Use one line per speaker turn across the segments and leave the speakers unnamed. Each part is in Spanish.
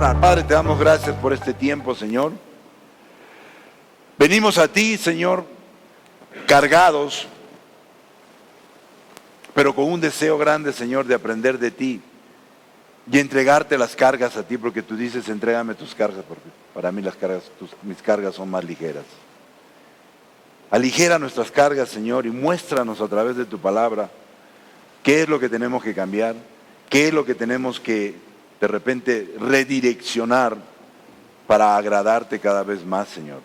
orar. Padre, te damos gracias por este tiempo, Señor. Venimos a ti, Señor, cargados, pero con un deseo grande, Señor, de aprender de ti y entregarte las cargas a ti, porque tú dices, entrégame tus cargas, porque para mí mis cargas son más ligeras. Aligera nuestras cargas, Señor, y muéstranos a través de tu palabra qué es lo que tenemos que cambiar, qué es lo que tenemos que de repente redireccionar para agradarte cada vez más, Señor.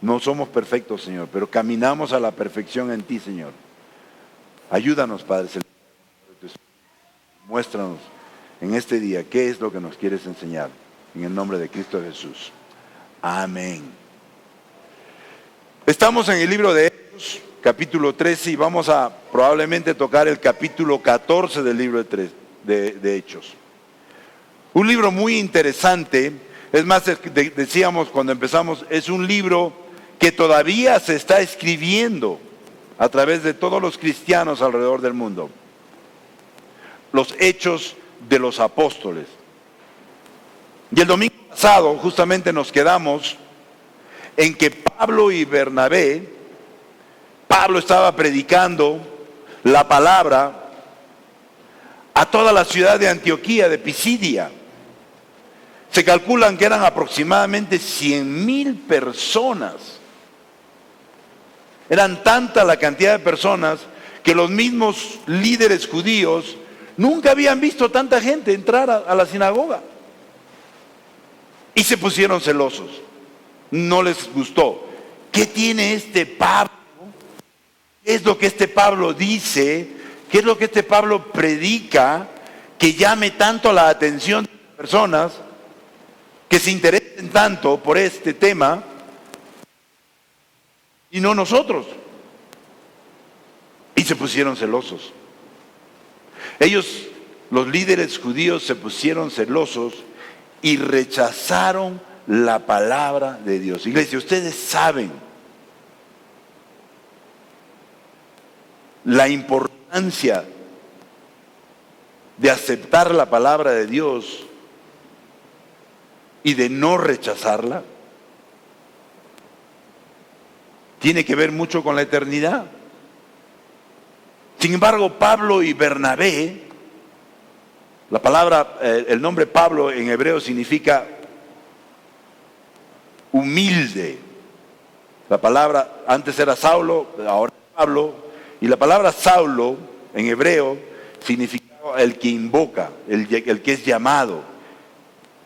No somos perfectos, Señor, pero caminamos a la perfección en ti, Señor. Ayúdanos, Padre Celestial. Muéstranos en este día qué es lo que nos quieres enseñar. En el nombre de Cristo Jesús. Amén. Estamos en el libro de Hechos, capítulo 13, y vamos a probablemente tocar el capítulo 14 del libro de Hechos. Un libro muy interesante. Es más, decíamos cuando empezamos, es un libro que todavía se está escribiendo a través de todos los cristianos alrededor del mundo. Los Hechos de los Apóstoles. Y el domingo pasado justamente nos quedamos en que Pablo y Bernabé, Pablo estaba predicando la palabra a toda la ciudad de Antioquía, de Pisidia. Se calculan que eran aproximadamente 100,000 personas. Eran tanta la cantidad de personas que los mismos líderes judíos nunca habían visto tanta gente entrar a la sinagoga. Y se pusieron celosos. No les gustó. ¿Qué tiene este Pablo? ¿Qué es lo que este Pablo dice? ¿Qué es lo que este Pablo predica que llame tanto la atención de las personas que se interesen tanto por este tema y no nosotros? Y se pusieron celosos. Ellos, los líderes judíos, se pusieron celosos y rechazaron la palabra de Dios. Iglesia, ustedes saben la importancia de aceptar la palabra de Dios y de no rechazarla. Tiene que ver mucho con la eternidad. Sin embargo, Pablo y Bernabé, la palabra, el nombre Pablo en hebreo significa humilde. La palabra antes era Saulo, ahora es Pablo, y la palabra Saulo en hebreo significaba el que invoca, el que es llamado.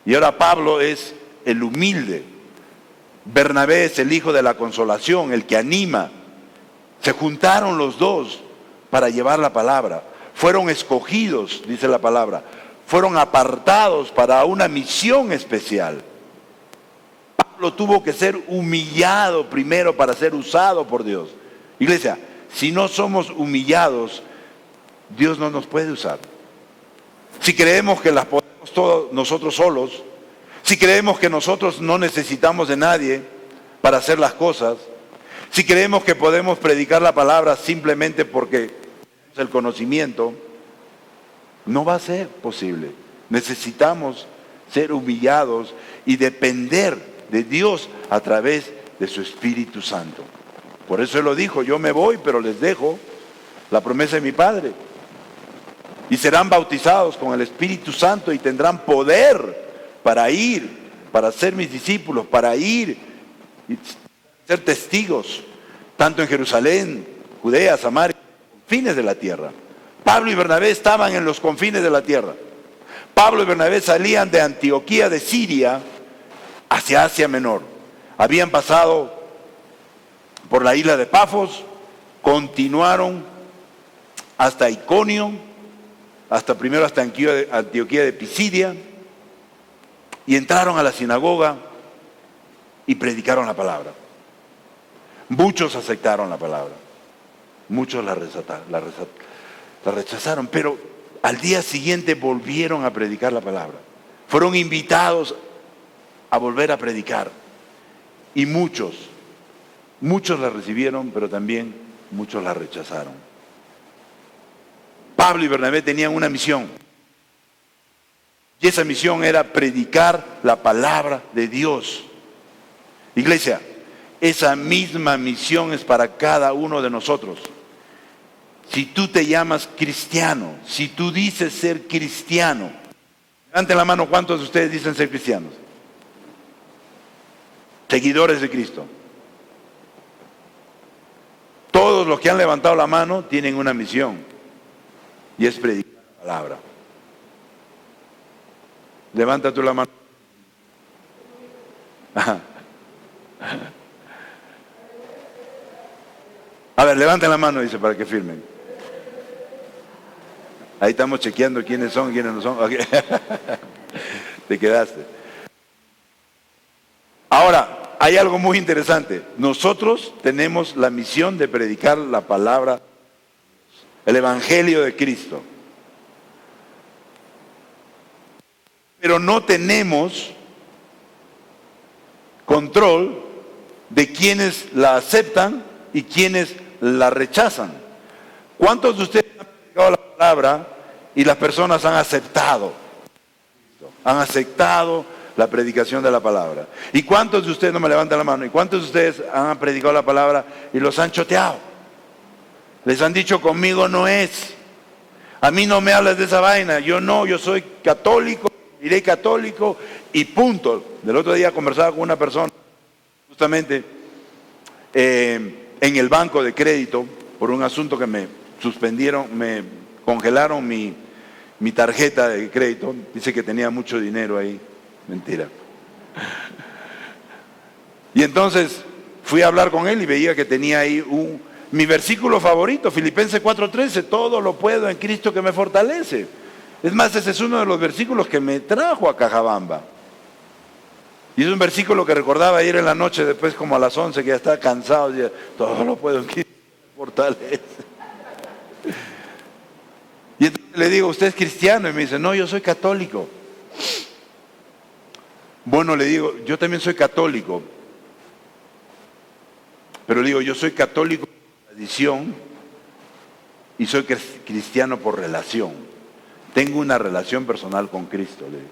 Y ahora Pablo es el humilde. Bernabé es el hijo de la consolación, el que anima. Se juntaron los dos para llevar la palabra. Fueron escogidos, dice la palabra. Fueron apartados para una misión especial. Pablo tuvo que ser humillado primero para ser usado por Dios. Iglesia, si no somos humillados, Dios no nos puede usar. Si creemos que las podemos todos nosotros solos, si creemos que nosotros no necesitamos de nadie para hacer las cosas, si creemos que podemos predicar la palabra simplemente porque tenemos el conocimiento, no va a ser posible. Necesitamos ser humillados y depender de Dios a través de su Espíritu Santo. Por eso Él lo dijo, yo me voy, pero les dejo la promesa de mi Padre. Y serán bautizados con el Espíritu Santo y tendrán poder para ir, para ser mis discípulos, para ir y ser testigos, tanto en Jerusalén, Judea, Samaria, confines de la tierra. Pablo y Bernabé estaban en los confines de la tierra. Pablo y Bernabé salían de Antioquía de Siria hacia Asia Menor. Habían pasado por la isla de Pafos, continuaron hasta Iconio, primero hasta Antioquía de Pisidia, y entraron a la sinagoga y predicaron la palabra. Muchos aceptaron la palabra, muchos la rechazaron, pero al día siguiente volvieron a predicar la palabra. Fueron invitados a volver a predicar, y muchos la recibieron, pero también muchos la rechazaron. Pablo y Bernabé tenían una misión: Y esa misión era predicar la palabra de Dios. Iglesia, esa misma misión es para cada uno de nosotros. Si tú te llamas cristiano, si tú dices ser cristiano, levanten la mano, ¿cuántos de ustedes dicen ser cristianos? Seguidores de Cristo. Todos los que han levantado la mano tienen una misión, y es predicar la palabra. Levanta tú la mano. A ver, levanten la mano, dice, para que firmen. Ahí estamos chequeando quiénes son, quiénes no son. Okay. Te quedaste. Ahora, hay algo muy interesante. Nosotros tenemos la misión de predicar la palabra, el Evangelio de Cristo. Pero no tenemos control de quienes la aceptan y quienes la rechazan. ¿Cuántos de ustedes han predicado la palabra y las personas han aceptado? Han aceptado la predicación de la palabra. ¿Y cuántos de ustedes, no me levantan la mano, y cuántos de ustedes han predicado la palabra y los han choteado? Les han dicho, conmigo no es. A mí no me hablas de esa vaina. Yo no, yo soy católico, iré católico y punto. Del otro día conversaba con una persona, justamente en el banco de crédito, por un asunto que me suspendieron, me congelaron mi tarjeta de crédito. Dice que tenía mucho dinero ahí. Mentira. Y entonces fui a hablar con él y veía que tenía ahí mi versículo favorito, Filipenses 4:13, todo lo puedo en Cristo que me fortalece. Es más, ese es uno de los versículos que me trajo a Cajabamba. Y es un versículo que recordaba ayer en la noche, después como a las 11, que ya estaba cansado, decía, todo lo puedo en Cristo que me fortalece. Y entonces le digo, ¿usted es cristiano? Y me dice, no, yo soy católico. Bueno, le digo, yo también soy católico. Pero le digo, yo soy católico por tradición y soy cristiano por relación. Tengo una relación personal con Cristo, le digo.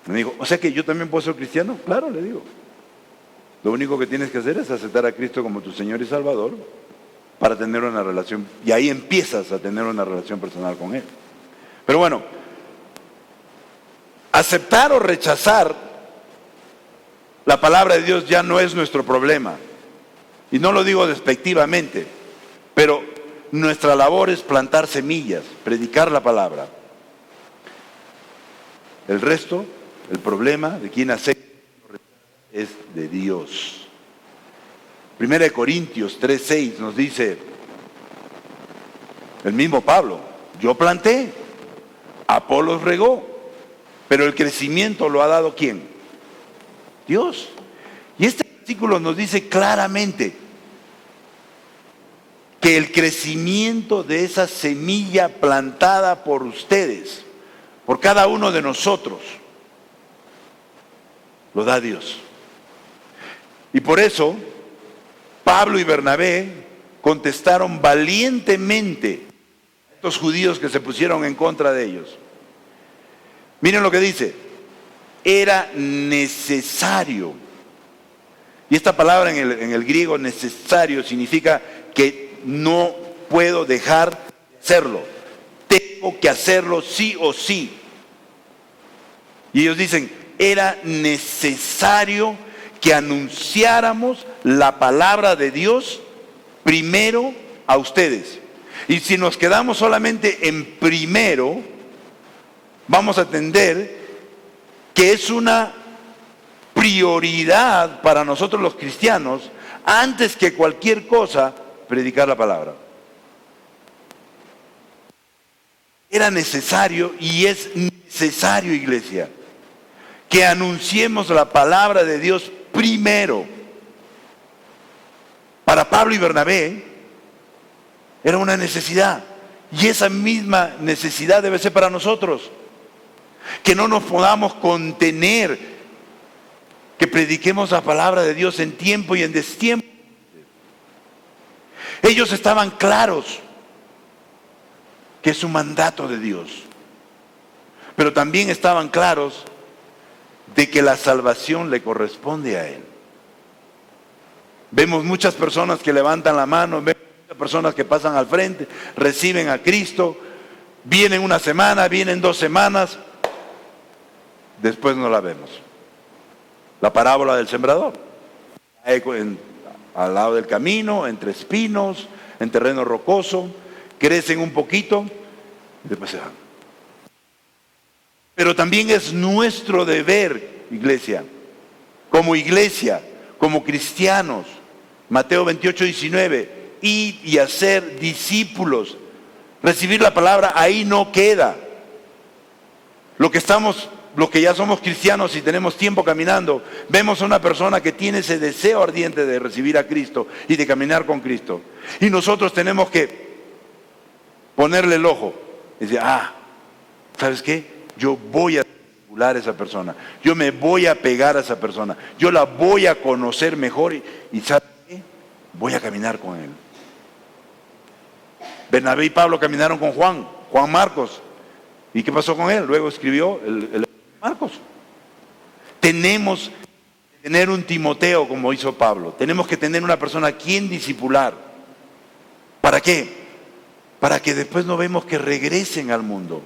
Me dijo, o sea que yo también puedo ser cristiano. Claro, le digo. Lo único que tienes que hacer es aceptar a Cristo como tu Señor y Salvador para tener una relación. Y ahí empiezas a tener una relación personal con Él. Pero bueno, aceptar o rechazar la palabra de Dios ya no es nuestro problema. Y no lo digo despectivamente, pero nuestra labor es plantar semillas, predicar la palabra. El resto, el problema de quien acepta es de Dios. 1 Corintios 3:6 nos dice el mismo Pablo, yo planté, Apolos regó, pero el crecimiento lo ha dado ¿quién? Dios. Y este versículo nos dice claramente que el crecimiento de esa semilla plantada por ustedes, por cada uno de nosotros, lo da Dios. Y por eso Pablo y Bernabé contestaron valientemente a estos judíos que se pusieron en contra de ellos. Miren lo que dice, era necesario. Y esta palabra en el griego necesario significa que no puedo dejar de hacerlo. Tengo que hacerlo sí o sí. Y ellos dicen, era necesario que anunciáramos la palabra de Dios primero a ustedes. Y si nos quedamos solamente en primero, vamos a entender que es una prioridad para nosotros los cristianos, antes que cualquier cosa, predicar la palabra. Era necesario y es necesario, iglesia, que anunciemos la palabra de Dios primero. Para Pablo y Bernabé era una necesidad, y esa misma necesidad debe ser para nosotros. Que no nos podamos contener, que prediquemos la palabra de Dios en tiempo y en destiempo. Ellos estaban claros que es un mandato de Dios. pero también estaban claros de que la salvación le corresponde a Él. Vemos muchas personas que levantan la mano, vemos muchas personas que pasan al frente, reciben a Cristo, vienen una semana, vienen 2 semanas, después no la vemos. La parábola del sembrador. Al lado del camino, entre espinos, en terreno rocoso, crecen un poquito y después se van. Pero también es nuestro deber, iglesia, como cristianos, Mateo 28:19, ir y hacer discípulos. Recibir la palabra ahí no queda. Los que ya somos cristianos y tenemos tiempo caminando, vemos a una persona que tiene ese deseo ardiente de recibir a Cristo y de caminar con Cristo. Y nosotros tenemos que ponerle el ojo y decir, ¿sabes qué? Yo voy a discipular a esa persona, yo me voy a pegar a esa persona, yo la voy a conocer mejor y ¿sabes qué? Voy a caminar con él. Bernabé y Pablo caminaron con Juan Marcos. ¿Y qué pasó con él? Luego escribió el Marcos. Tenemos que tener un Timoteo como hizo Pablo. Tenemos que tener una persona a quien discipular. ¿Para qué? Para que después no vemos que regresen al mundo.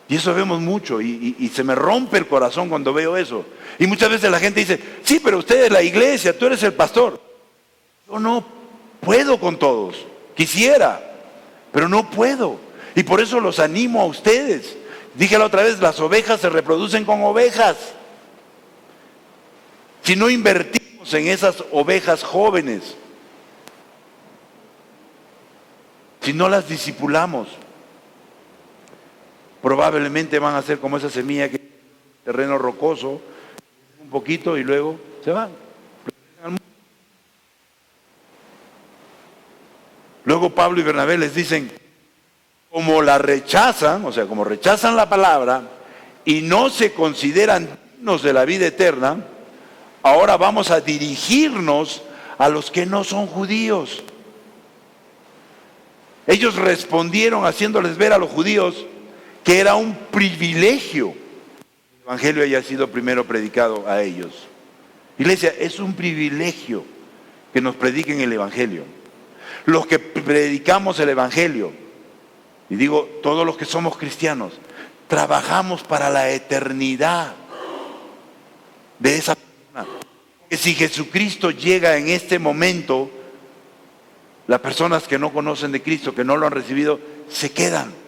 Y eso vemos mucho y se me rompe el corazón cuando veo eso. Y muchas veces la gente dice, sí, pero usted es la iglesia, tú eres el pastor. Yo no puedo con todos. Quisiera, pero no puedo. Y por eso los animo a ustedes. Dije la otra vez, las ovejas se reproducen con ovejas. Si no invertimos en esas ovejas jóvenes, si no las discipulamos, probablemente van a ser como esa semilla que terreno rocoso, un poquito y luego se van. Luego Pablo y Bernabé les dicen, como la rechazan, o sea, como rechazan la palabra y no se consideran dignos de la vida eterna, ahora vamos a dirigirnos a los que no son judíos. Ellos respondieron haciéndoles ver a los judíos que era un privilegio que el evangelio haya sido primero predicado a ellos. Iglesia, es un privilegio que nos prediquen el evangelio. Los que predicamos el evangelio, y digo todos los que somos cristianos, trabajamos para la eternidad de esa persona. Que si Jesucristo llega en este momento, las personas que no conocen de Cristo, que no lo han recibido, se quedan.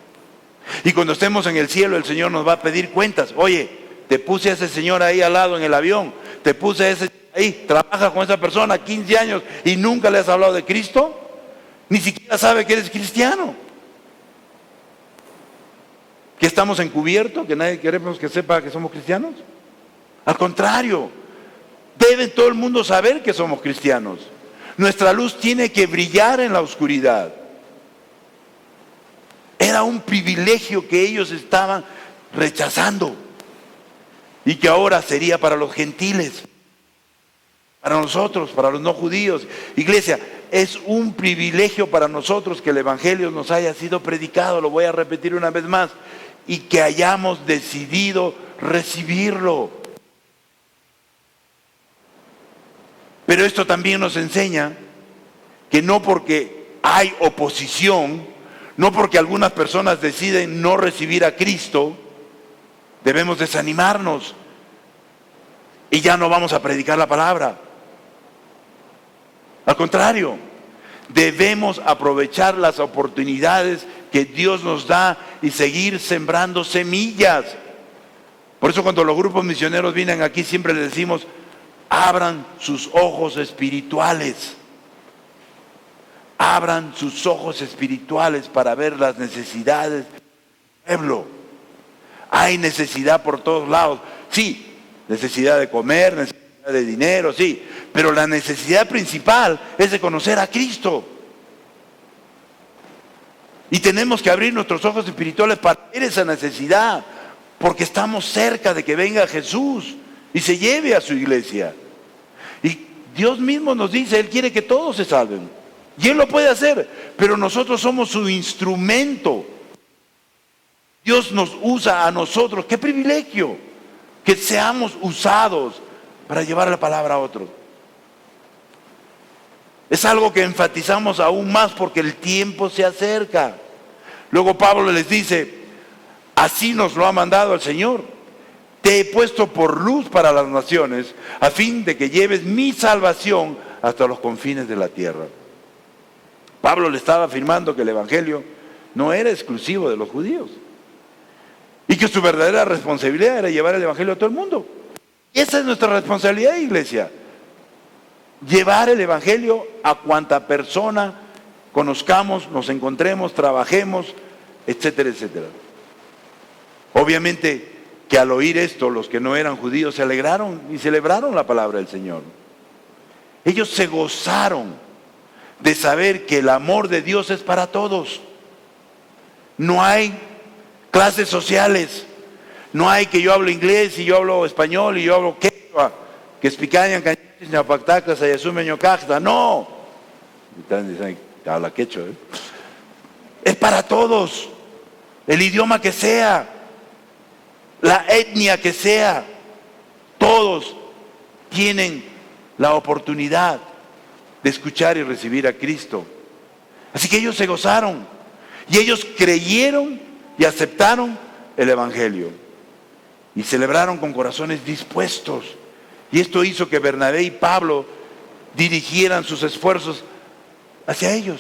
Y cuando estemos en el cielo, el Señor nos va a pedir cuentas. Oye, te puse a ese señor ahí al lado en el avión, te puse a ese ahí, trabajas con esa persona 15 años y nunca le has hablado de Cristo, ni siquiera sabe que eres cristiano. ¿Que estamos encubiertos? ¿Que nadie queremos que sepa que somos cristianos? Al contrario, debe todo el mundo saber que somos cristianos. Nuestra luz tiene que brillar en la oscuridad. Era un privilegio que ellos estaban rechazando y que ahora sería para los gentiles, para nosotros, para los no judíos. Iglesia, es un privilegio para nosotros que el evangelio nos haya sido predicado, lo voy a repetir una vez más, y que hayamos decidido recibirlo. Pero esto también nos enseña que no porque hay oposición, no porque algunas personas deciden no recibir a Cristo, debemos desanimarnos y ya no vamos a predicar la palabra. Al contrario, debemos aprovechar las oportunidades que Dios nos da y seguir sembrando semillas. Por eso cuando los grupos misioneros vienen aquí siempre les decimos, abran sus ojos espirituales. Abran sus ojos espirituales para ver las necesidades del pueblo. Hay necesidad por todos lados. Sí, necesidad de comer, necesidad de dinero, sí. Pero la necesidad principal es de conocer a Cristo. Y tenemos que abrir nuestros ojos espirituales para ver esa necesidad. Porque estamos cerca de que venga Jesús y se lleve a su iglesia. Y Dios mismo nos dice, Él quiere que todos se salven. Y Él lo puede hacer, pero nosotros somos su instrumento. Dios nos usa a nosotros. ¡Qué privilegio! Que seamos usados para llevar la palabra a otros. Es algo que enfatizamos aún más porque el tiempo se acerca. Luego Pablo les dice, así nos lo ha mandado el Señor. Te he puesto por luz para las naciones, a fin de que lleves mi salvación hasta los confines de la tierra. Pablo le estaba afirmando que el Evangelio no era exclusivo de los judíos. Y que su verdadera responsabilidad era llevar el Evangelio a todo el mundo. Y esa es nuestra responsabilidad, iglesia. Llevar el Evangelio a cuanta persona conozcamos, nos encontremos, trabajemos, etcétera, etcétera. Obviamente que al oír esto, los que no eran judíos se alegraron y celebraron la palabra del Señor. Ellos se gozaron de saber que el amor de Dios es para todos. No hay clases sociales. No hay que yo hablo inglés y yo hablo español y yo hablo quechua, que es picaña, cañas, ñapactacas, ayasume, ñocajta. No. Dicen que habla quechua. Es para todos. El idioma que sea, la etnia que sea, todos tienen la oportunidad de escuchar y recibir a Cristo. Así que ellos se gozaron y ellos creyeron y aceptaron el Evangelio y celebraron con corazones dispuestos. Y esto hizo que Bernabé y Pablo dirigieran sus esfuerzos hacia ellos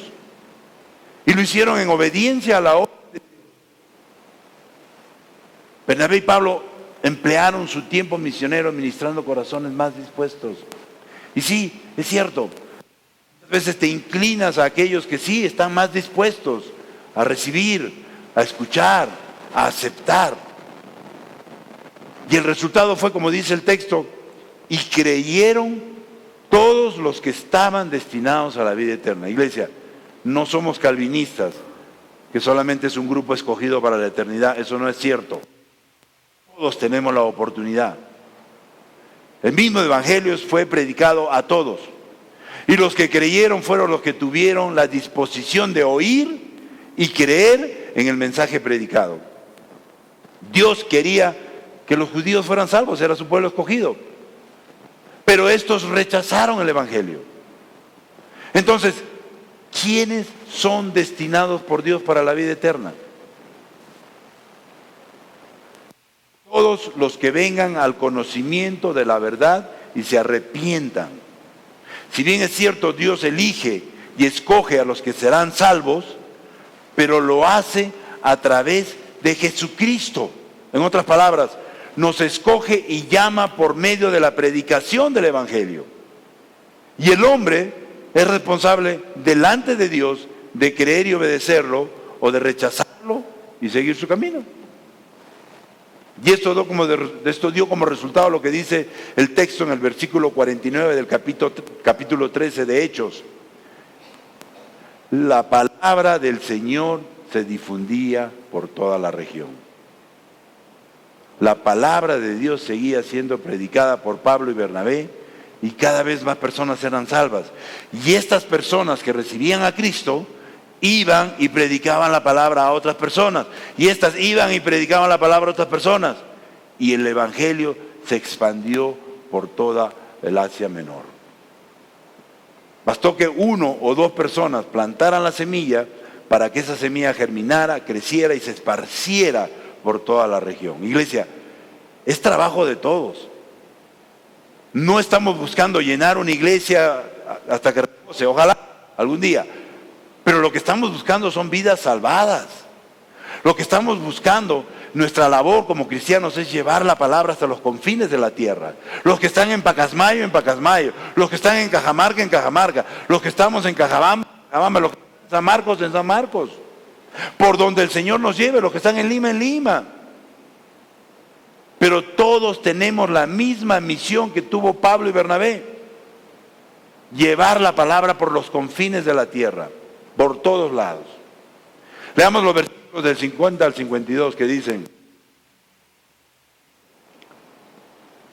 y lo hicieron en obediencia a la orden. Bernabé y Pablo emplearon su tiempo misionero ministrando corazones más dispuestos. Y sí, es cierto, a veces te inclinas a aquellos que sí están más dispuestos a recibir, a escuchar, a aceptar. Y el resultado fue, como dice el texto, y creyeron todos los que estaban destinados a la vida eterna. Iglesia, no somos calvinistas, que solamente es un grupo escogido para la eternidad. Eso no es cierto. Todos tenemos la oportunidad. El mismo evangelio fue predicado a todos. Y los que creyeron fueron los que tuvieron la disposición de oír y creer en el mensaje predicado. Dios quería que los judíos fueran salvos, era su pueblo escogido. Pero estos rechazaron el evangelio. Entonces, ¿quiénes son destinados por Dios para la vida eterna? Todos los que vengan al conocimiento de la verdad y se arrepientan. Si bien es cierto, Dios elige y escoge a los que serán salvos, pero lo hace a través de Jesucristo. En otras palabras, nos escoge y llama por medio de la predicación del Evangelio. Y el hombre es responsable delante de Dios de creer y obedecerlo o de rechazarlo y seguir su camino. Y esto dio como resultado lo que dice el texto en el versículo 49 del capítulo 13 de Hechos. La palabra del Señor se difundía por toda la región. La palabra de Dios seguía siendo predicada por Pablo y Bernabé y cada vez más personas eran salvas. Y estas personas que recibían a Cristo iban y predicaban la palabra a otras personas. Y estas iban y predicaban la palabra a otras personas. Y el evangelio se expandió por toda el Asia Menor. Bastó que 1 o 2 personas plantaran la semilla para que esa semilla germinara, creciera y se esparciera por toda la región. Iglesia, es trabajo de todos. No estamos buscando llenar una iglesia hasta que repose, ojalá algún día. Pero lo que estamos buscando son vidas salvadas. Lo que estamos buscando, nuestra labor como cristianos es llevar la palabra hasta los confines de la tierra. Los que están en Pacasmayo, en Pacasmayo. Los que están en Cajamarca, en Cajamarca. Los que estamos en Cajabamba, en Cajabamba. Los que están en San Marcos, en San Marcos. Por donde el Señor nos lleve, los que están en Lima, en Lima. Pero todos tenemos la misma misión que tuvo Pablo y Bernabé. Llevar la palabra por los confines de la tierra. Por todos lados. Leamos los versículos del 50 al 52 que dicen: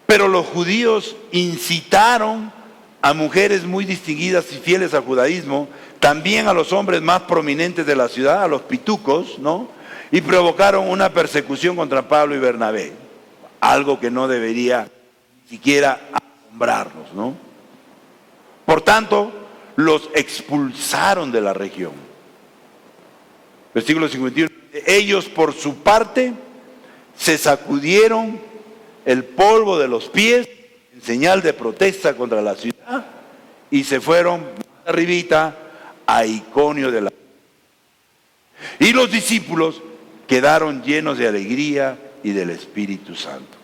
pero los judíos incitaron a mujeres muy distinguidas y fieles al judaísmo, también a los hombres más prominentes de la ciudad, a los pitucos, ¿no? y provocaron una persecución contra Pablo y Bernabé. Algo que no debería ni siquiera asombrarnos, ¿no? Por tanto, los expulsaron de la región. Versículo 51. Ellos por su parte se sacudieron el polvo de los pies en señal de protesta contra la ciudad y se fueron más arribita a Iconio de la... Y los discípulos quedaron llenos de alegría y del Espíritu Santo.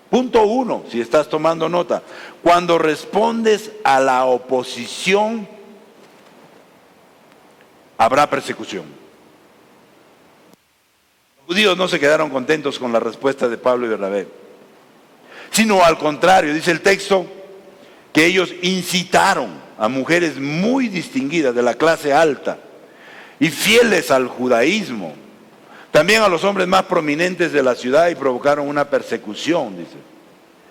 Punto 1, si estás tomando nota. Cuando respondes a la oposición, habrá persecución. Los judíos no se quedaron contentos con la respuesta de Pablo y Bernabé, sino al contrario, dice el texto, que ellos incitaron a mujeres muy distinguidas de la clase alta y fieles al judaísmo, también a los hombres más prominentes de la ciudad, y provocaron una persecución, dice.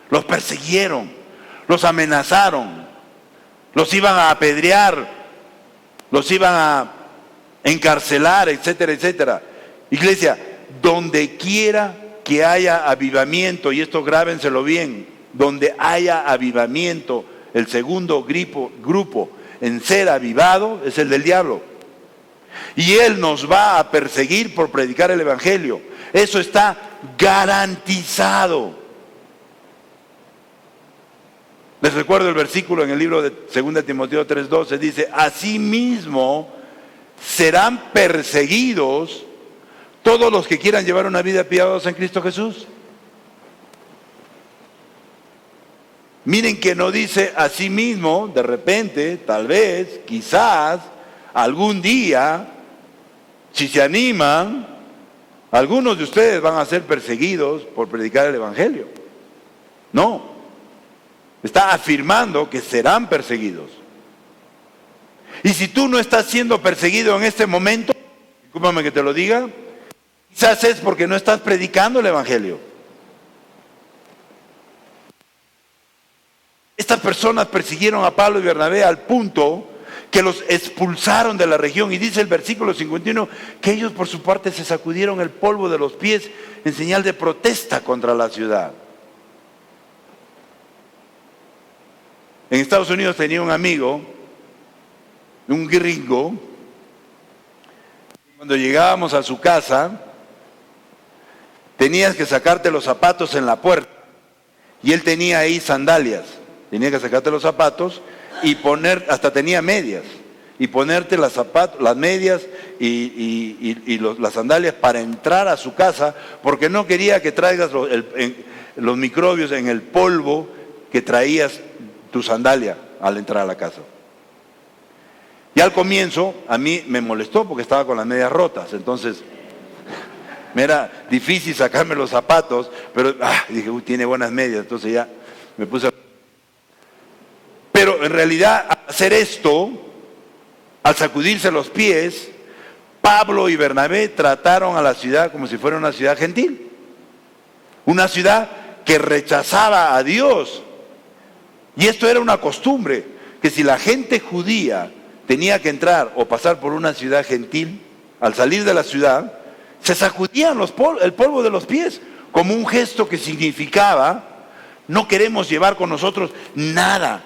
Los persiguieron, los amenazaron, los iban a apedrear, los iban a encarcelar, etcétera, etcétera. Iglesia, donde quiera que haya avivamiento, y esto grábenselo bien, donde haya avivamiento, el segundo grupo en ser avivado es el del diablo. Y él nos va a perseguir por predicar el evangelio. Eso está garantizado. Les recuerdo el versículo en el libro de 2 Timoteo 3:12, dice: asimismo serán perseguidos todos los que quieran llevar una vida piadosa en Cristo Jesús. Miren que no dice asimismo, de repente, tal vez, quizás, algún día, si se animan, algunos de ustedes van a ser perseguidos por predicar el evangelio. No, está afirmando que serán perseguidos. Y si tú no estás siendo perseguido en este momento, discúlpame que te lo diga, quizás es porque no estás predicando el evangelio. Estas personas persiguieron a Pablo y Bernabé al punto que los expulsaron de la región. Y dice el versículo 51 que ellos por su parte se sacudieron el polvo de los pies en señal de protesta contra la ciudad. En Estados Unidos tenía un amigo, un gringo. Cuando llegábamos a su casa, tenías que sacarte los zapatos en la puerta. Y él tenía ahí sandalias. Tenía que sacarte los zapatos y poner, hasta tenía medias, y ponerte las medias y las sandalias para entrar a su casa, porque no quería que traigas los microbios en el polvo que traías tu sandalia al entrar a la casa. Y al comienzo a mí me molestó porque estaba con las medias rotas, entonces me era difícil sacarme los zapatos, pero dije, tiene buenas medias, entonces ya me puse a... Pero en realidad, al hacer esto, al sacudirse los pies, Pablo y Bernabé trataron a la ciudad como si fuera una ciudad gentil. Una ciudad que rechazaba a Dios. Y esto era una costumbre, que si la gente judía tenía que entrar o pasar por una ciudad gentil, al salir de la ciudad, se sacudían el polvo de los pies, como un gesto que significaba, no queremos llevar con nosotros nada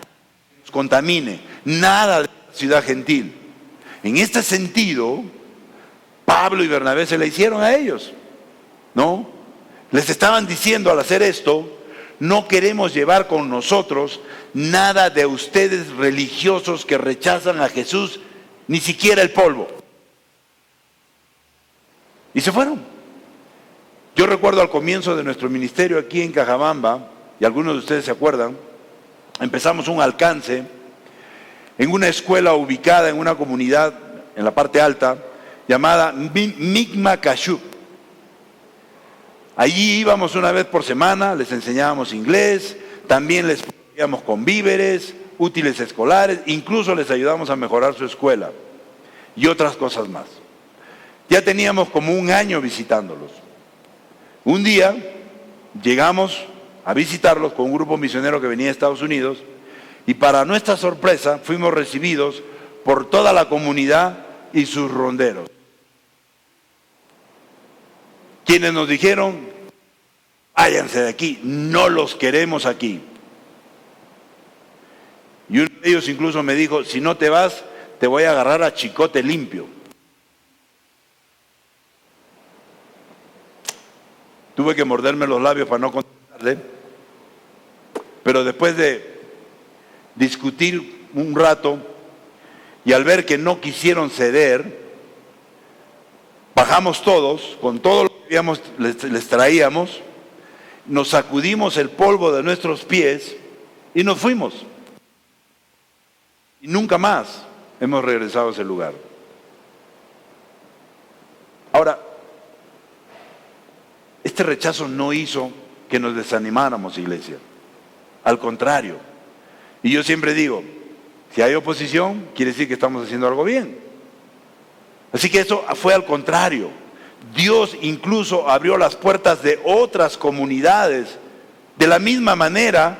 contamine, nada de la ciudad gentil. En este sentido, Pablo y Bernabé se le hicieron a ellos, ¿no? Les estaban diciendo al hacer esto: no queremos llevar con nosotros nada de ustedes religiosos que rechazan a Jesús, ni siquiera el polvo. Y se fueron. Yo recuerdo al comienzo de nuestro ministerio aquí en Cajabamba, y algunos de ustedes se acuerdan, empezamos un alcance en una escuela ubicada en una comunidad en la parte alta llamada Migma Kashu. Allí íbamos una vez por semana, les enseñábamos inglés, también les proveíamos con víveres, útiles escolares, incluso les ayudamos a mejorar su escuela y otras cosas más. Ya teníamos como un año visitándolos. Un día llegamos a visitarlos con un grupo misionero que venía de Estados Unidos, y para nuestra sorpresa fuimos recibidos por toda la comunidad y sus ronderos. quienes nos dijeron, váyanse de aquí, no los queremos aquí. Y uno de ellos incluso me dijo, si no te vas, te voy a agarrar a chicote limpio. Tuve que morderme los labios para no contestarle, pero después de discutir un rato y al ver que no quisieron ceder, bajamos todos, con todo lo que les traíamos, nos sacudimos el polvo de nuestros pies y nos fuimos. Y nunca más hemos regresado a ese lugar. Ahora, este rechazo no hizo que nos desanimáramos, iglesia. Al contrario. Y yo siempre digo, si hay oposición, quiere decir que estamos haciendo algo bien. Así que eso fue al contrario. Dios incluso abrió las puertas de otras comunidades. De la misma manera,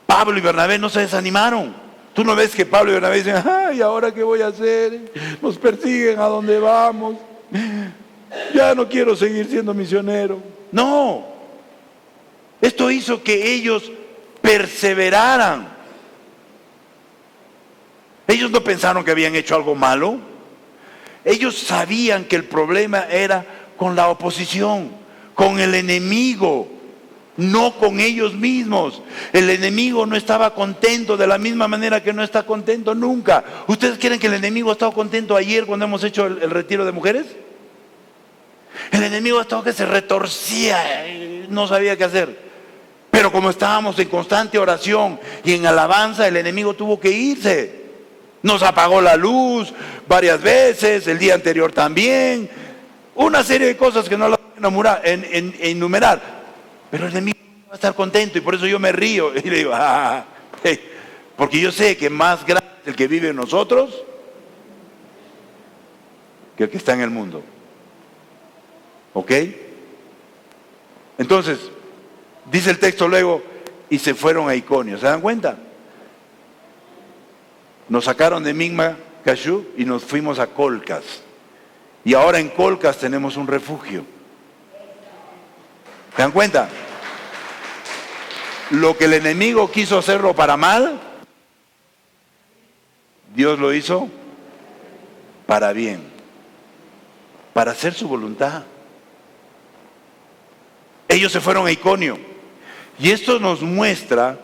Pablo y Bernabé no se desanimaron. Tú no ves que Pablo y Bernabé dicen, ay, ¿ahora qué voy a hacer? Nos persiguen a donde vamos. Ya no quiero seguir siendo misionero. No. Esto hizo que ellos perseveraran. Ellos no pensaron que habían hecho algo malo. Ellos sabían que el problema era con la oposición, con el enemigo, no con ellos mismos. El enemigo no estaba contento de la misma manera que no está contento nunca. ¿Ustedes creen que el enemigo ha estado contento ayer cuando hemos hecho el retiro de mujeres? El enemigo ha estado que se retorcía, no sabía qué hacer. Pero como estábamos en constante oración y en alabanza, el enemigo tuvo que irse. Nos apagó la luz varias veces, el día anterior también. Una serie de cosas que no las voy a enumerar. Pero el enemigo va a estar contento y por eso yo me río. Y le digo, porque yo sé que más grande es el que vive en nosotros que el que está en el mundo. ¿Ok? Entonces, dice el texto luego, y se fueron a Iconio. ¿Se dan cuenta? Nos sacaron de Migma Cashu y nos fuimos a Colcas. Y ahora en Colcas tenemos un refugio. ¿Se dan cuenta? Lo que el enemigo quiso hacerlo para mal, Dios lo hizo para bien, para hacer su voluntad. Ellos se fueron a Iconio. Y esto nos muestra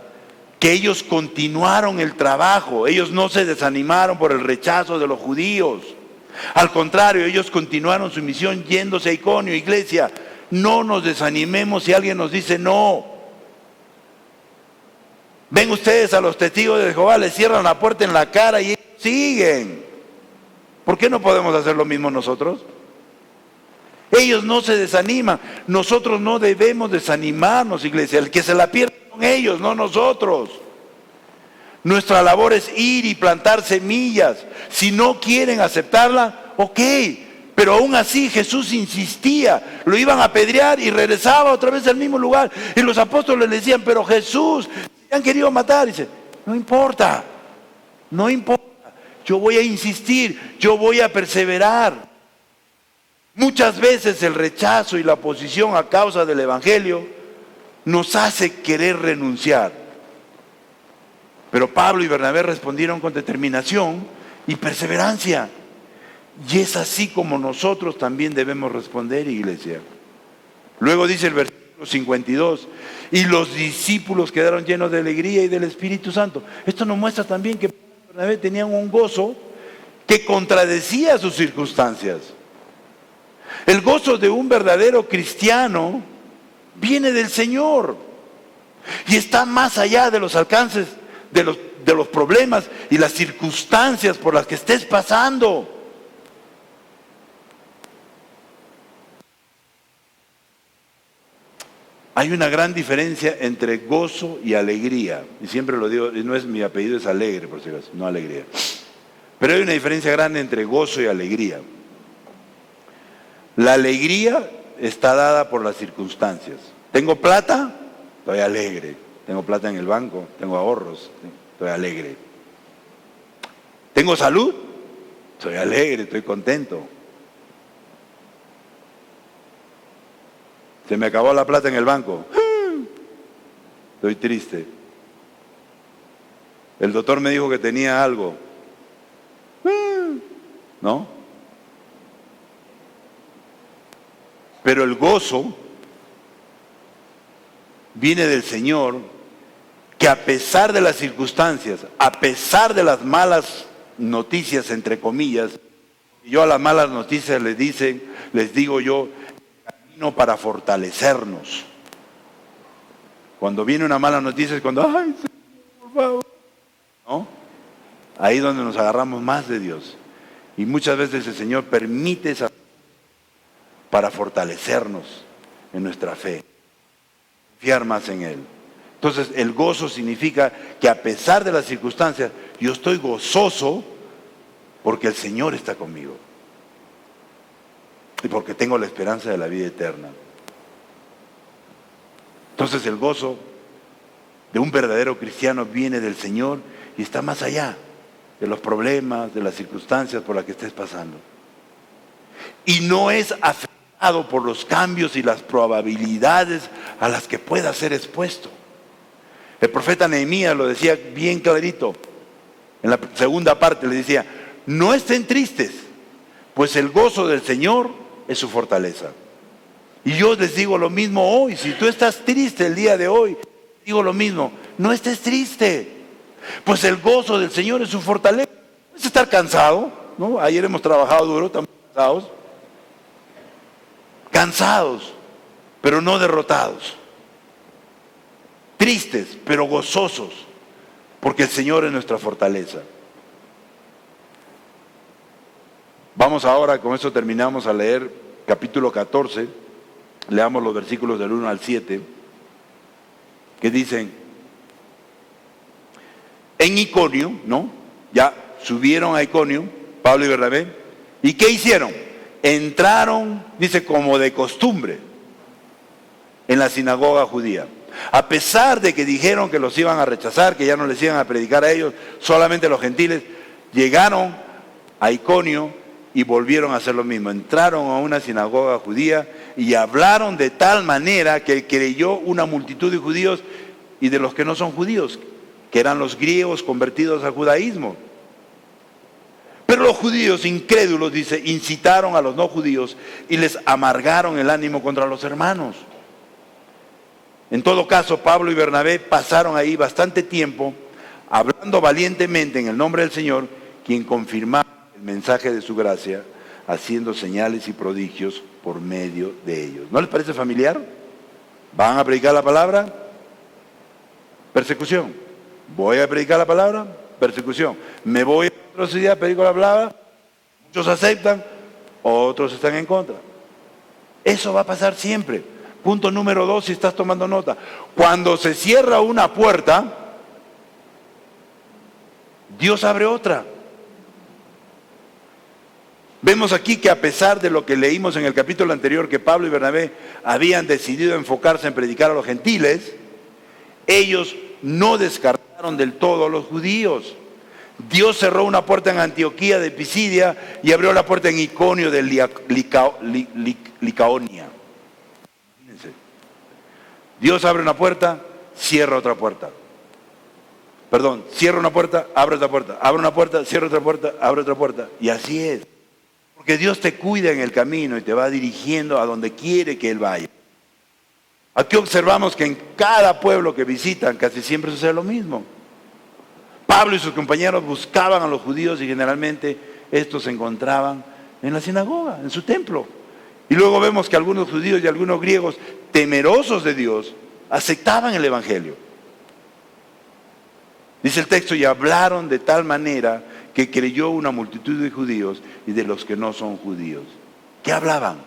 que ellos continuaron el trabajo. Ellos no se desanimaron por el rechazo de los judíos. Al contrario, ellos continuaron su misión yéndose a Iconio. Iglesia, no nos desanimemos si alguien nos dice no. Ven ustedes a los testigos de Jehová, les cierran la puerta en la cara y ellos siguen. ¿Por qué no podemos hacer lo mismo nosotros? Ellos no se desaniman. Nosotros no debemos desanimarnos, iglesia. El que se la pierde son ellos, no nosotros. Nuestra labor es ir y plantar semillas. Si no quieren aceptarla, ok. Pero aún así Jesús insistía. Lo iban a apedrear y regresaba otra vez al mismo lugar. Y los apóstoles le decían, pero Jesús, te han querido matar. Y dice, no importa, no importa. Yo voy a insistir, yo voy a perseverar. Muchas veces el rechazo y la oposición a causa del Evangelio nos hace querer renunciar. Pero Pablo y Bernabé respondieron con determinación y perseverancia. Y es así como nosotros también debemos responder, iglesia. Luego dice el versículo 52, y los discípulos quedaron llenos de alegría y del Espíritu Santo. Esto nos muestra también que Pablo y Bernabé tenían un gozo que contradecía sus circunstancias. El gozo de un verdadero cristiano viene del Señor y está más allá de los alcances de los problemas y las circunstancias por las que estés pasando. Hay una gran diferencia entre gozo y alegría. Y siempre lo digo, y no es mi apellido, es Alegre, por si acaso, no alegría. Pero hay una diferencia grande entre gozo y alegría. La alegría está dada por las circunstancias. ¿Tengo plata? Estoy alegre. Tengo plata en el banco, tengo ahorros, estoy alegre. ¿Tengo salud? Estoy alegre, estoy contento. Se me acabó la plata en el banco. Estoy triste. El doctor me dijo que tenía algo. ¿No? Pero el gozo viene del Señor, que a pesar de las circunstancias, a pesar de las malas noticias, entre comillas, yo a las malas noticias les digo yo, camino para fortalecernos. Cuando viene una mala noticia es cuando, ay, Señor, por favor. ¿No? Ahí es donde nos agarramos más de Dios. Y muchas veces el Señor permite esa para fortalecernos en nuestra fe, confiar más en Él. Entonces el gozo significa que a pesar de las circunstancias, yo estoy gozoso porque el Señor está conmigo y porque tengo la esperanza de la vida eterna. Entonces el gozo de un verdadero cristiano viene del Señor y está más allá de los problemas, de las circunstancias por las que estés pasando. Y no es afectado por los cambios y las probabilidades a las que pueda ser expuesto. El profeta Nehemías lo decía bien clarito. En la segunda parte le decía, no estén tristes, pues el gozo del Señor es su fortaleza. Y yo les digo lo mismo hoy. Si tú estás triste el día de hoy, digo lo mismo, no estés triste, pues el gozo del Señor es su fortaleza. Puedes estar cansado, ¿no? Ayer hemos trabajado duro, estamos cansados, pero no derrotados. Tristes, pero gozosos, porque el Señor es nuestra fortaleza. Vamos ahora, con eso terminamos a leer capítulo 14, leamos los versículos del 1 al 7, que dicen, en Iconio, ¿no? Ya subieron a Iconio, Pablo y Bernabé, ¿y qué hicieron? Entraron, dice, como de costumbre, en la sinagoga judía. A pesar de que dijeron que los iban a rechazar, que ya no les iban a predicar a ellos, solamente los gentiles, llegaron a Iconio y volvieron a hacer lo mismo. Entraron a una sinagoga judía y hablaron de tal manera que creyó una multitud de judíos y de los que no son judíos, que eran los griegos convertidos al judaísmo. Pero los judíos incrédulos, dice, incitaron a los no judíos y les amargaron el ánimo contra los hermanos. En todo caso, Pablo y Bernabé pasaron ahí bastante tiempo hablando valientemente en el nombre del Señor, quien confirmaba el mensaje de su gracia, haciendo señales y prodigios por medio de ellos. ¿No les parece familiar? ¿Van a predicar la palabra? Persecución. ¿Voy a predicar la palabra? Persecución. ¿Me voy a otra ciudad a predicar la palabra? Muchos aceptan, otros están en contra. Eso va a pasar siempre. Punto número 2, si estás tomando nota. Cuando se cierra una puerta, Dios abre otra. Vemos aquí que a pesar de lo que leímos en el capítulo anterior, que Pablo y Bernabé habían decidido enfocarse en predicar a los gentiles, ellos no descartaron del todo a los judíos. Dios cerró una puerta en Antioquía de Pisidia y abrió la puerta en Iconio de Licaonia. Dios abre una puerta, cierra otra puerta. Perdón, cierra una puerta, abre otra puerta. Abre una puerta, cierra otra puerta, abre otra puerta. Y así es. Porque Dios te cuida en el camino y te va dirigiendo a donde quiere que Él vaya. Aquí observamos que en cada pueblo que visitan casi siempre sucede lo mismo. Pablo y sus compañeros buscaban a los judíos y generalmente estos se encontraban en la sinagoga, en su templo. Y luego vemos que algunos judíos y algunos griegos, temerosos de Dios, aceptaban el evangelio. Dice el texto, y hablaron de tal manera que creyó una multitud de judíos y de los que no son judíos. ¿Qué hablaban?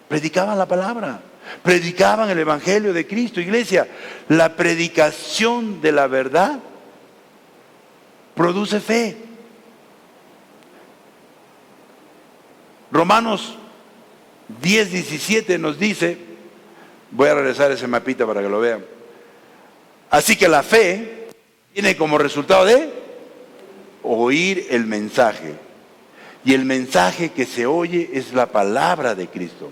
Predicaban la palabra, predicaban el evangelio de Cristo. Iglesia, la predicación de la verdad produce fe. Romanos 10:17 nos dice, voy a regresar ese mapita para que lo vean. Así que la fe viene como resultado de oír el mensaje. Y el mensaje que se oye es la palabra de Cristo.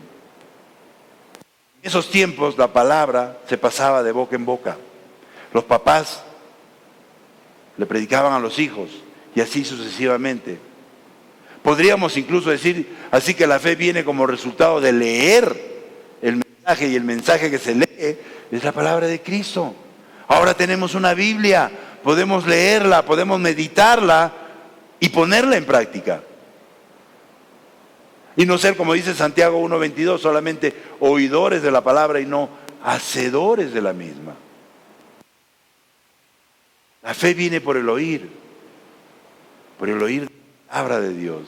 En esos tiempos la palabra se pasaba de boca en boca. Los papás le predicaban a los hijos y así sucesivamente. Podríamos incluso decir así que la fe viene como resultado de leer el mensaje, y el mensaje que se lee es la palabra de Cristo. Ahora tenemos una Biblia, podemos leerla, podemos meditarla y ponerla en práctica. Y no ser, como dice Santiago 1:22, solamente oidores de la palabra y no hacedores de la misma. La fe viene por el oír la palabra de Dios.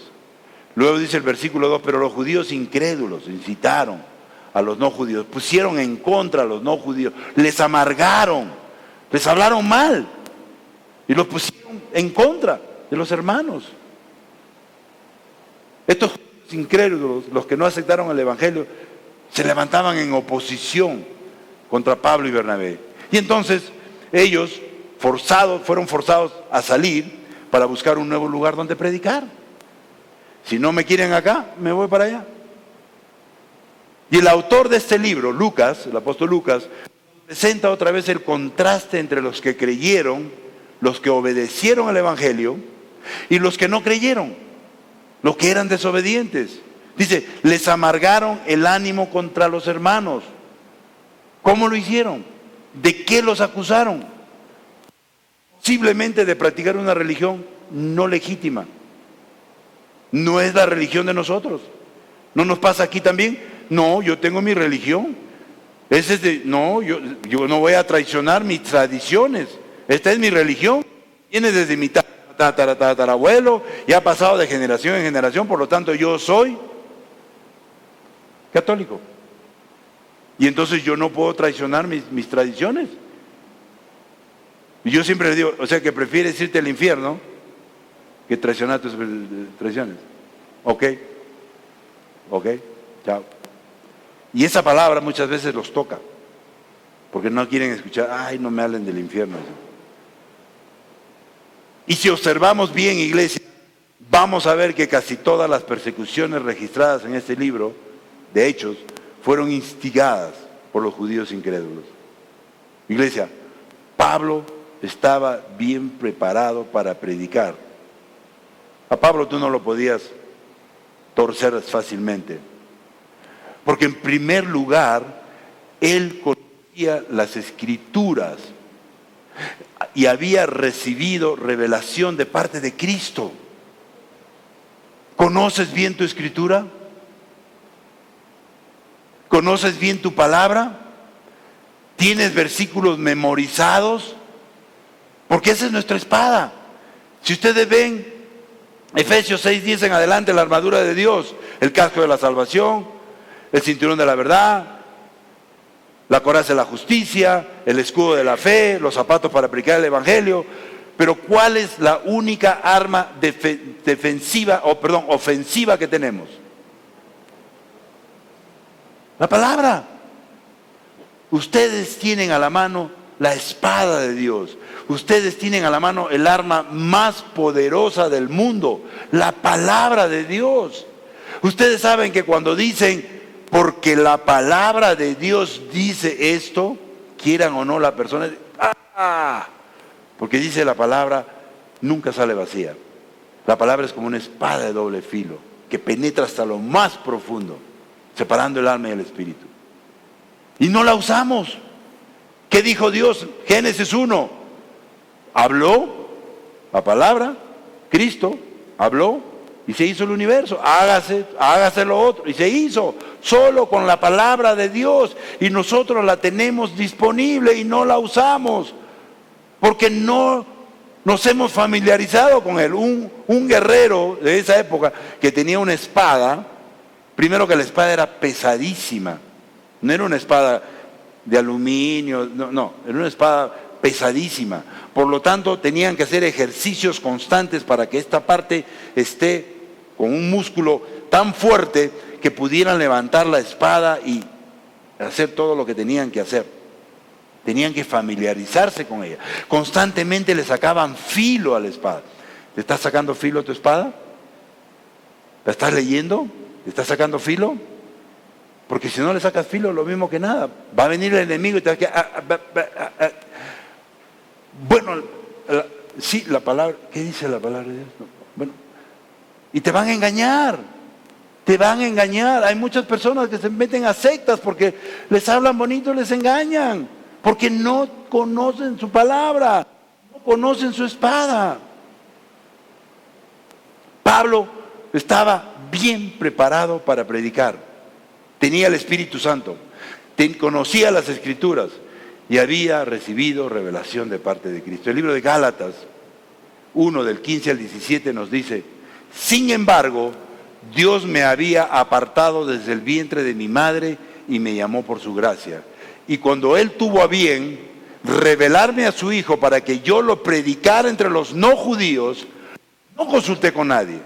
Luego dice el versículo 2, pero los judíos incrédulos incitaron a los no judíos, pusieron en contra a los no judíos, les amargaron, les hablaron mal y los pusieron en contra de los hermanos. Estos judíos incrédulos, los que no aceptaron el evangelio, se levantaban en oposición contra Pablo y Bernabé. Y entonces ellos fueron forzados a salir para buscar un nuevo lugar donde predicar. Si no me quieren acá, me voy para allá. Y el autor de este libro, Lucas, el apóstol Lucas, presenta otra vez el contraste entre los que creyeron, los que obedecieron al evangelio, y los que no creyeron, los que eran desobedientes. Dice, les amargaron el ánimo contra los hermanos. ¿Cómo lo hicieron? ¿De qué los acusaron? Posiblemente de practicar una religión no legítima. No es la religión de nosotros. ¿No nos pasa aquí también? No, yo tengo mi religión. Yo no voy a traicionar mis tradiciones. Esta es mi religión. Viene desde mi tatarabuelo y ha pasado de generación en generación. Por lo tanto, yo soy católico. Y entonces yo no puedo traicionar mis tradiciones. Y yo siempre le digo, o sea, que prefieres irte al infierno que traicionar tus tradiciones. Ok, chao. Y esa palabra muchas veces los toca, porque no quieren escuchar, ay, no me hablen del infierno. Y si observamos bien, iglesia, vamos a ver que casi todas las persecuciones registradas en este libro de Hechos fueron instigadas por los judíos incrédulos. Iglesia, Pablo estaba bien preparado para predicar. A Pablo tú no lo podías torcer fácilmente, porque en primer lugar, él conocía las Escrituras y había recibido revelación de parte de Cristo. ¿Conoces bien tu Escritura? ¿Conoces bien tu palabra? ¿Tienes versículos memorizados? Porque esa es nuestra espada. Si ustedes ven Efesios 6:10 en adelante, la armadura de Dios, el casco de la salvación, el cinturón de la verdad, la coraza de la justicia, el escudo de la fe, los zapatos para aplicar el evangelio. Pero ¿cuál es la única arma ofensiva que tenemos? La palabra. Ustedes tienen a la mano la espada de Dios. Ustedes tienen a la mano el arma más poderosa del mundo, la palabra de Dios. Ustedes saben que cuando dicen, porque la palabra de Dios dice esto, quieran o no la persona, porque dice la palabra, nunca sale vacía. La palabra es como una espada de doble filo, que penetra hasta lo más profundo, separando el alma y el espíritu. Y no la usamos. ¿Qué dijo Dios? Génesis 1. Habló la palabra, Cristo habló y se hizo el universo. Hágase lo otro. Y se hizo solo con la palabra de Dios. Y nosotros la tenemos disponible y no la usamos. Porque no nos hemos familiarizado con él. Un guerrero de esa época que tenía una espada, primero que la espada era pesadísima. No era una espada de aluminio, no, era una espada pesadísima. Por lo tanto, tenían que hacer ejercicios constantes para que esta parte esté con un músculo tan fuerte que pudieran levantar la espada y hacer todo lo que tenían que hacer. Tenían que familiarizarse con ella. Constantemente le sacaban filo a la espada. ¿Le estás sacando filo a tu espada? ¿La estás leyendo? ¿Le estás sacando filo? Porque si no le sacas filo, lo mismo que nada. Va a venir el enemigo y te va a quedar... Bueno, sí, la palabra... ¿Qué dice la palabra de Dios? No, bueno, y te van a engañar. Te van a engañar. Hay muchas personas que se meten a sectas porque les hablan bonito y les engañan. Porque no conocen su palabra. No conocen su espada. Pablo estaba bien preparado para predicar. Tenía el Espíritu Santo, conocía las Escrituras y había recibido revelación de parte de Cristo. El libro de Gálatas 1, del 15 al 17 nos dice: sin embargo, Dios me había apartado desde el vientre de mi madre y me llamó por su gracia. Y cuando Él tuvo a bien revelarme a su Hijo para que yo lo predicara entre los no judíos, no consulté con nadie.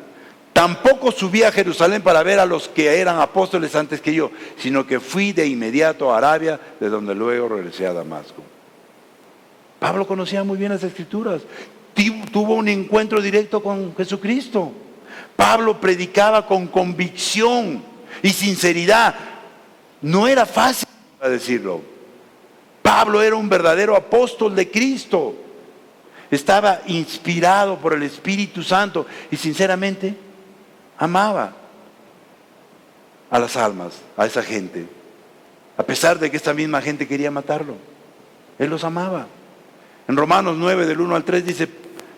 Tampoco subí a Jerusalén para ver a los que eran apóstoles antes que yo, sino que fui de inmediato a Arabia, de donde luego regresé a Damasco. Pablo conocía muy bien las Escrituras, tuvo un encuentro directo con Jesucristo. Pablo predicaba con convicción y sinceridad. No era fácil decirlo. Pablo era un verdadero apóstol de Cristo. Estaba inspirado por el Espíritu Santo y sinceramente amaba a las almas, a esa gente, a pesar de que esta misma gente quería matarlo. Él los amaba. En Romanos 9, del 1 al 3 dice,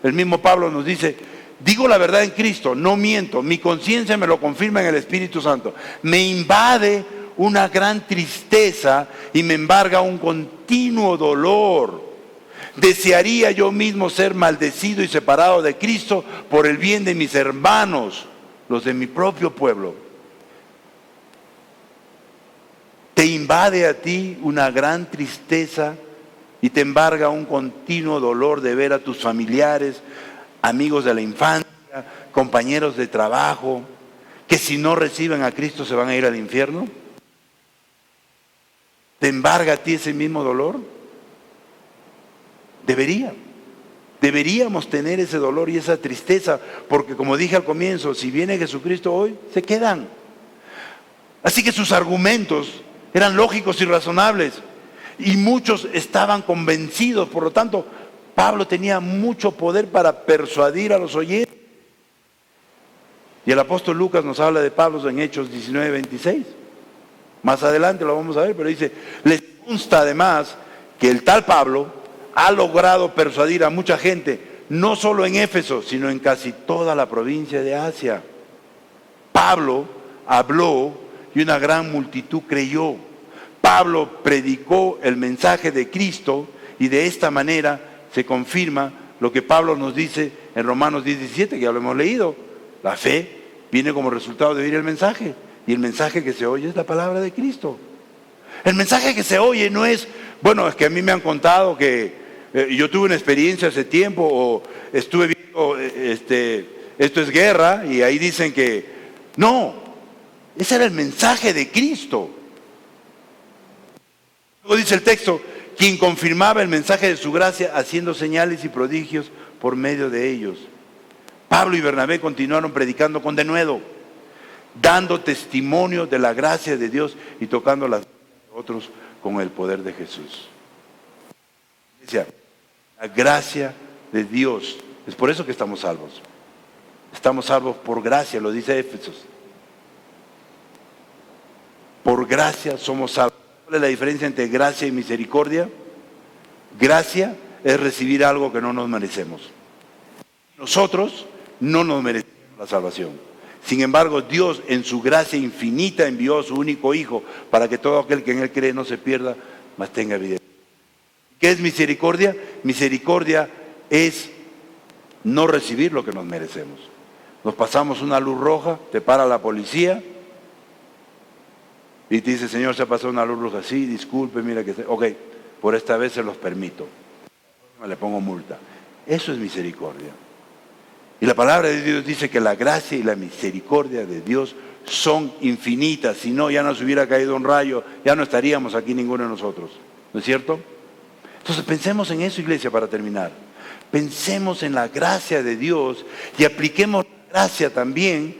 el mismo Pablo nos dice: digo la verdad en Cristo, no miento, mi conciencia me lo confirma en el Espíritu Santo. Me invade una gran tristeza y me embarga un continuo dolor. Desearía yo mismo ser maldecido y separado de Cristo por el bien de mis hermanos, los de mi propio pueblo. Te invade a ti una gran tristeza y te embarga un continuo dolor de ver a tus familiares, amigos de la infancia, compañeros de trabajo, que si no reciben a Cristo se van a ir al infierno. ¿Te embarga a ti ese mismo dolor? Deberíamos tener ese dolor y esa tristeza, porque como dije al comienzo, si viene Jesucristo hoy, se quedan. Así que sus argumentos eran lógicos y razonables, y muchos estaban convencidos. Por lo tanto, Pablo tenía mucho poder para persuadir a los oyentes. Y el apóstol Lucas nos habla de Pablo en Hechos 19, 26. Más adelante lo vamos a ver, pero dice: les consta además que el tal Pablo ha logrado persuadir a mucha gente, no solo en Éfeso, sino en casi toda la provincia de Asia. Pablo habló y una gran multitud creyó. Pablo predicó el mensaje de Cristo y de esta manera se confirma lo que Pablo nos dice en Romanos 17, que ya lo hemos leído. La fe viene como resultado de oír el mensaje, y el mensaje que se oye es la palabra de Cristo. El mensaje que se oye no es, bueno, es que a mí me han contado que yo tuve una experiencia hace tiempo, o estuve viendo, esto es guerra, y ahí dicen que... No, ese era el mensaje de Cristo. Luego dice el texto: quien confirmaba el mensaje de su gracia, haciendo señales y prodigios por medio de ellos. Pablo y Bernabé continuaron predicando con denuedo, dando testimonio de la gracia de Dios y tocando las vidas de otros con el poder de Jesús. La gracia de Dios. Es por eso que estamos salvos. Estamos salvos por gracia, lo dice Éfesos. Por gracia somos salvos. ¿Cuál es la diferencia entre gracia y misericordia? Gracia es recibir algo que no nos merecemos. Nosotros no nos merecemos la salvación. Sin embargo, Dios en su gracia infinita envió a su único Hijo para que todo aquel que en Él cree no se pierda, mas tenga vida. ¿Qué es misericordia? Misericordia es no recibir lo que nos merecemos. Nos pasamos una luz roja, te para la policía y te dice: Señor, se ha pasado una luz roja. Sí, disculpe, mira que... Ok, por esta vez se los permito. Le pongo multa. Eso es misericordia. Y la palabra de Dios dice que la gracia y la misericordia de Dios son infinitas. Si no, ya nos hubiera caído un rayo, ya no estaríamos aquí ninguno de nosotros. ¿No es cierto? Entonces pensemos en eso, iglesia, para terminar. Pensemos en la gracia de Dios y apliquemos la gracia también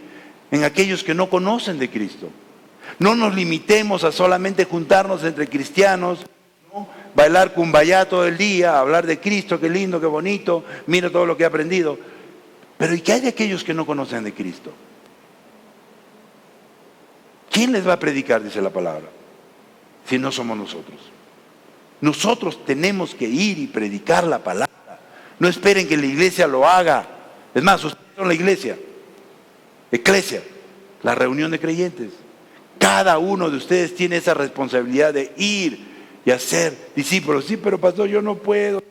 en aquellos que no conocen de Cristo. No nos limitemos a solamente juntarnos entre cristianos, ¿no? Bailar cumbayá todo el día, hablar de Cristo, qué lindo, qué bonito, mira todo lo que he aprendido. Pero ¿y qué hay de aquellos que no conocen de Cristo? ¿Quién les va a predicar, dice la palabra, si no somos nosotros? Nosotros tenemos que ir y predicar la palabra. No esperen que la iglesia lo haga. Es más, ustedes son la iglesia. Eclesia, la reunión de creyentes. Cada uno de ustedes tiene esa responsabilidad de ir y hacer discípulos. Sí, pero pastor, yo no puedo.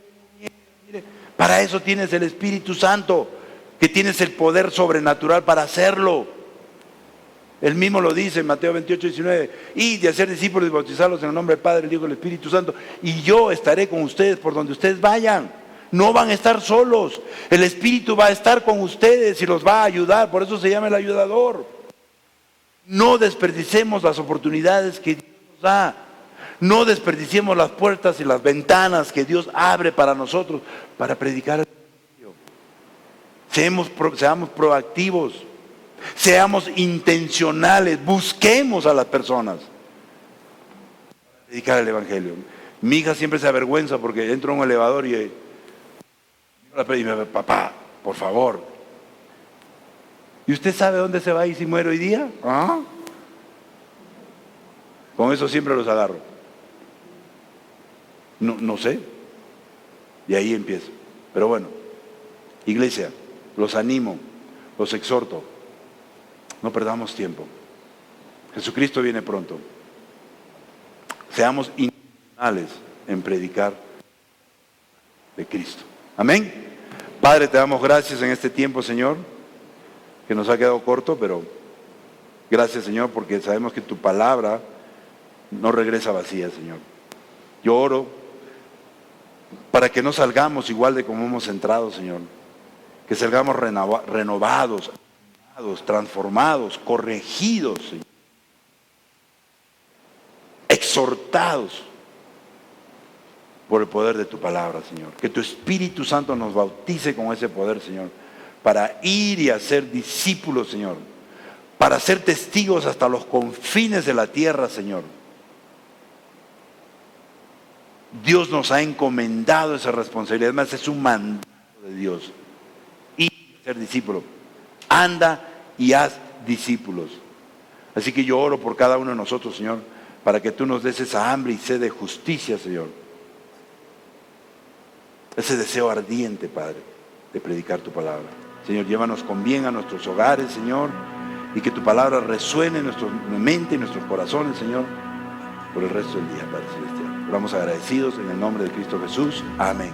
Para eso tienes el Espíritu Santo, que tienes el poder sobrenatural para hacerlo. Él mismo lo dice en Mateo 28, 19. Y de hacer discípulos y bautizarlos en el nombre del Padre, el Hijo y el Espíritu Santo. Y yo estaré con ustedes por donde ustedes vayan. No van a estar solos. El Espíritu va a estar con ustedes y los va a ayudar. Por eso se llama el ayudador. No desperdicemos las oportunidades que Dios nos da. No desperdiciemos las puertas y las ventanas que Dios abre para nosotros para predicar el Evangelio. Seamos proactivos, seamos intencionales, busquemos a las personas para predicar el Evangelio. Mi hija siempre se avergüenza porque entro en un elevador y me dice, papá, por favor. ¿Y usted sabe dónde se va a ir si muere hoy día? ¿Ah? Con eso siempre los agarro. No sé. Y ahí empiezo. Pero bueno, iglesia, los animo, los exhorto. No perdamos tiempo. Jesucristo viene pronto. Seamos intencionales en predicar de Cristo. Amén. Padre, te damos gracias en este tiempo, Señor, que nos ha quedado corto, pero gracias, Señor, porque sabemos que tu palabra no regresa vacía, Señor. Yo oro para que no salgamos igual de como hemos entrado, Señor. Que salgamos renovados, transformados, corregidos, Señor. Exhortados por el poder de tu palabra, Señor. Que tu Espíritu Santo nos bautice con ese poder, Señor, para ir y hacer discípulos, Señor, para ser testigos hasta los confines de la tierra, Señor. Dios nos ha encomendado esa responsabilidad, además es un mandato de Dios. Ir y ser discípulo. Anda y haz discípulos. Así que yo oro por cada uno de nosotros, Señor, para que tú nos des esa hambre y sed de justicia, Señor. Ese deseo ardiente, Padre, de predicar tu palabra. Señor, llévanos con bien a nuestros hogares, Señor, y que tu palabra resuene en nuestra mente y nuestros corazones, Señor, por el resto del día, Padre Celestial. Oramos agradecidos en el nombre de Cristo Jesús. Amén.